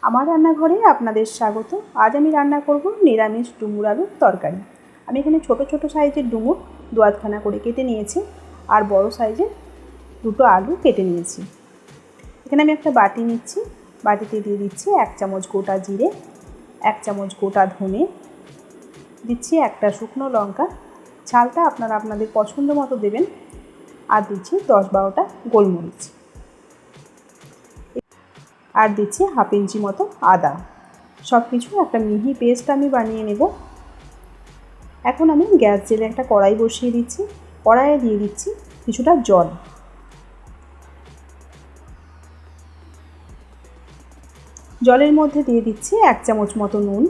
আমার রান্নাঘরে আপনাদের স্বাগত। আজ আমি রান্না করব নিরামিষ ডুমুর আলুর তরকারি। আমি এখানে ছোট ছোট সাইজের ডুমুর দু আধখানা করে কেটে নিয়েছি আর বড় সাইজের দুটো আলু কেটে নিয়েছি। এখানে আমি একটা বাটি নিচ্ছি, বাটিতে দিয়ে দিচ্ছি 1 চামচ গোটা জিরে, 1 চামচ গোটা ধনে, দিচ্ছি একটা শুকনো লঙ্কা, ঝালটা আপনারা আপনাদের পছন্দ মতো দেবেন, আর দিচ্ছি 10-12টা গোলমরিচ, আর দিচ্ছি হাফ ইঞ্চি মতো আদা। সব কিছু একটা মিহি পেস্ট আমি বানিয়ে নেব। এখন আমি গ্যাস জেলে একটা কড়াই বসিয়ে দিচ্ছি, কড়াইয়ে দিয়ে দিচ্ছি কিছুটা জল, জলের মধ্যে দিয়ে দিচ্ছি 1 চামচ মতো নুন,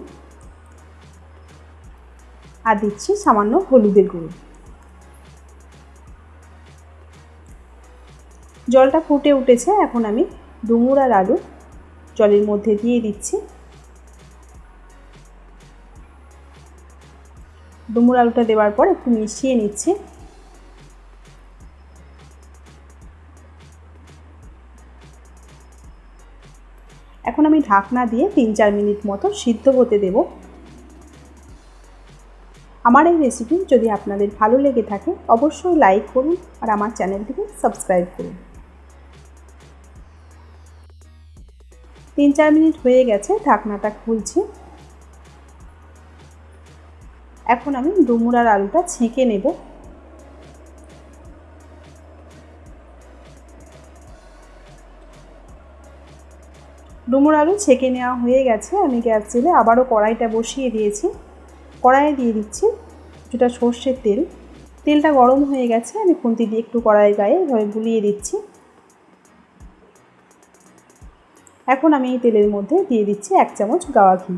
আর দিচ্ছি সামান্য হলুদের গুঁড়ো। জলটা ফুটে উঠেছে, এখন আমি ডুমুর আর আলু জলের মধ্যে দিয়ে দিচ্ছি। ডুমুর আলুটা দেওয়ার পর একটু মিশিয়ে নিচ্ছি। এখন আমি ঢাকনা দিয়ে 3-4 মিনিট মতো সিদ্ধ হতে দেব। আমার এই রেসিপি যদি আপনাদের ভালো লেগে থাকে অবশ্যই লাইক করুন আর আমার চ্যানেলটিকে সাবস্ক্রাইব করুন। 3-4 মিনিট হয়ে গেছে, ঢাকনাটা খুলছি। এখন আমি ডুমুর আর আলুটা ছেঁকে নেব। ডুমুর আলু ছেঁকে নেওয়া হয়ে গেছে, আমি গ্যাস জেলে আবারও কড়াইটা বসিয়ে দিয়েছি। কড়াইয়ে দিয়ে দিচ্ছি কিছুটা সর্ষের তেল। তেলটা গরম হয়ে গেছে, আমি খুন্তি দিয়ে একটু কড়াইয়ের গায়ে এভাবে বুলিয়ে দিচ্ছি। এখন আমি এই তেলের মধ্যে দিয়ে দিচ্ছি 1 চামচ গাওয়া ঘি।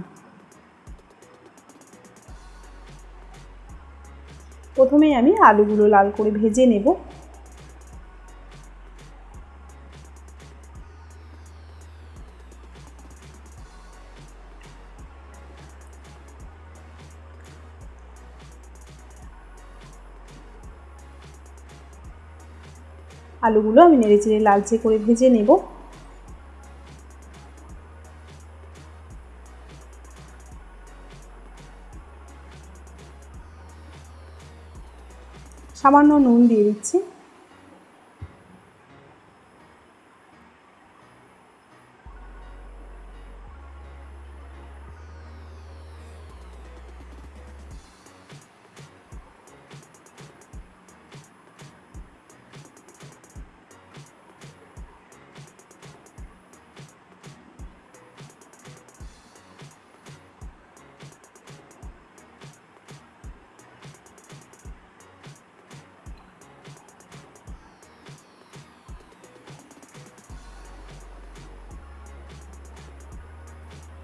প্রথমেই আমি আলুগুলো লাল করে ভেজে নেব। আলুগুলো আমি নেড়েচেড়ে লালচে করে ভেজে নেব। সামান্য নুন দিয়ে দিচ্ছি।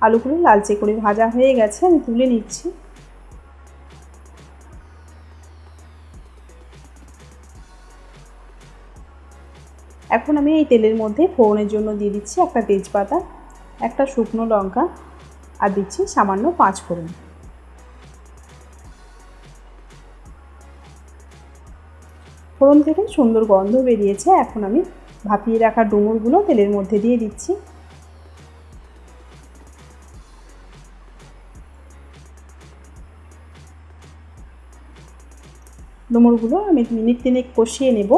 আলুগুলো লালচে করে ভাজা হয়ে গেছে, আমি তুলে নিচ্ছি। এখন আমি এই তেলের মধ্যে ফোড়নের জন্য দিয়ে দিচ্ছি একটা তেজপাতা, একটা শুকনো লঙ্কা, আর দিচ্ছি সামান্য 5 ফোড়ন। ফোড়ন থেকে সুন্দর গন্ধ বেরিয়েছে, এখন আমি ভাপিয়ে রাখা ডুমুরগুলো তেলের মধ্যে দিয়ে দিচ্ছি। ডুমুরগুলো আমি মিনিট 3 কষিয়ে নেব।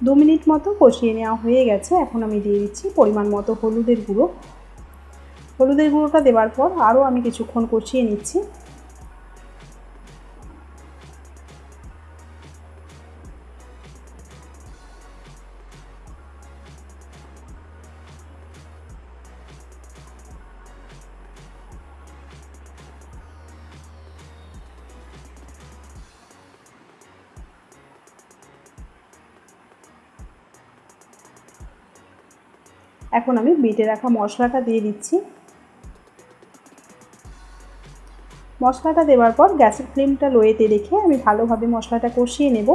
দু মিনিট মতো কষিয়ে নেওয়া হয়ে গেছে, এখন আমি দিয়ে দিচ্ছি পরিমাণ মতো হলুদের গুঁড়ো। হলুদের গুঁড়োটা দেওয়ার পর আরও আমি কিছুক্ষণ কষিয়ে নিচ্ছি। এখন আমি বেটে রাখা মশলাটা দিয়ে দিচ্ছি। মশলাটা দেওয়ার পর গ্যাসের ফ্লেমটা লোয়েতে রেখে আমি ভালোভাবে মশলাটা কষিয়ে নেব।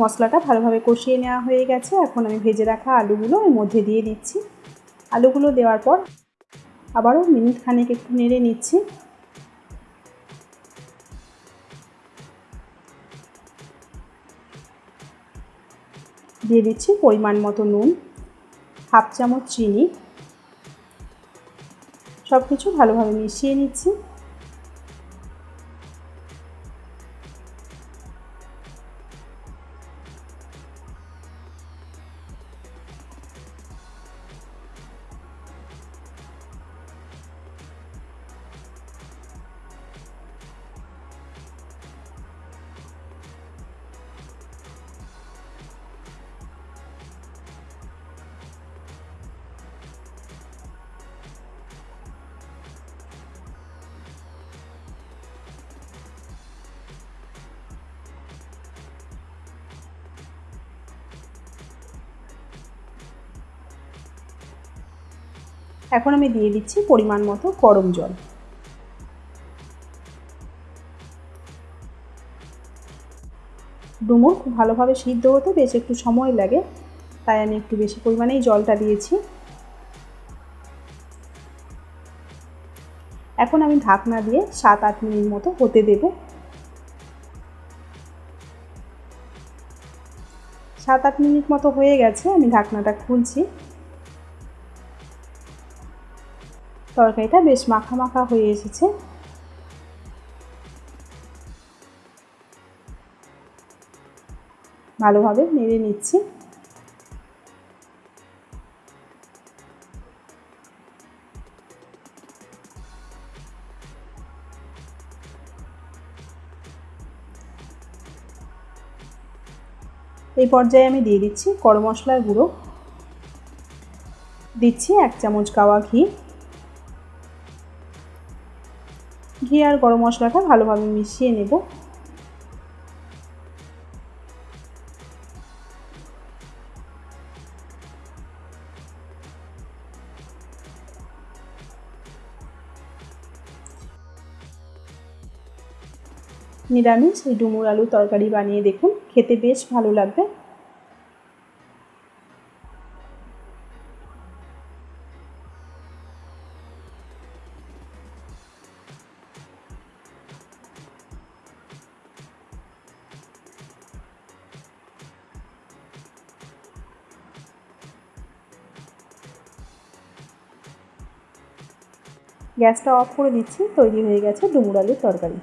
মশলাটা ভালোভাবে কষিয়ে নেওয়া হয়ে গেছে। এখন আমি ভেজে রাখা আলুগুলো এর মধ্যে দিয়ে দিচ্ছি। আলুগুলো দেওয়ার পর আবারও মিনিট খানেক একটু নেড়ে নিচ্ছি। দিয়ে দিচ্ছি পরিমাণ মতো নুন, হাফ চামচ চিনি। সব কিছু ভালোভাবে মিশিয়ে নিচ্ছি। এখন আমি দিয়ে দিচ্ছি পরিমাণ মতো গরম জল। ডুমুর খুব ভালোভাবে সিদ্ধ হতে বেশ একটু সময় লাগে, তাই আমি একটু বেশি পরিমাণেই জলটা দিয়েছি। এখন আমি ঢাকনা দিয়ে 7-8 মিনিট মতো হতে দেব। 7-8 মিনিট মতো হয়ে গেছে, আমি ঢাকনাটা খুলছি। তরকারিটা বেশ মাখা মাখা হয়ে এসেছে। ভালোভাবে নেড়ে নিচ্ছি। এই পর্যায়ে আমি দিয়ে দিচ্ছি গরম মশলার গুঁড়ো, দিচ্ছি 1 চামচ গাওয়া ঘি। ঘি আর গরম মশলাটা ভালোভাবে মিশিয়ে নেব। নিরামিষ এই ডুমুর আলু তরকারি বানিয়ে দেখুন, খেতে বেশ ভালো লাগবে। গ্যাসটা অফ করে দিচ্ছি। তৈরি হয়ে গেছে ডুমুর আলুর তরকারি।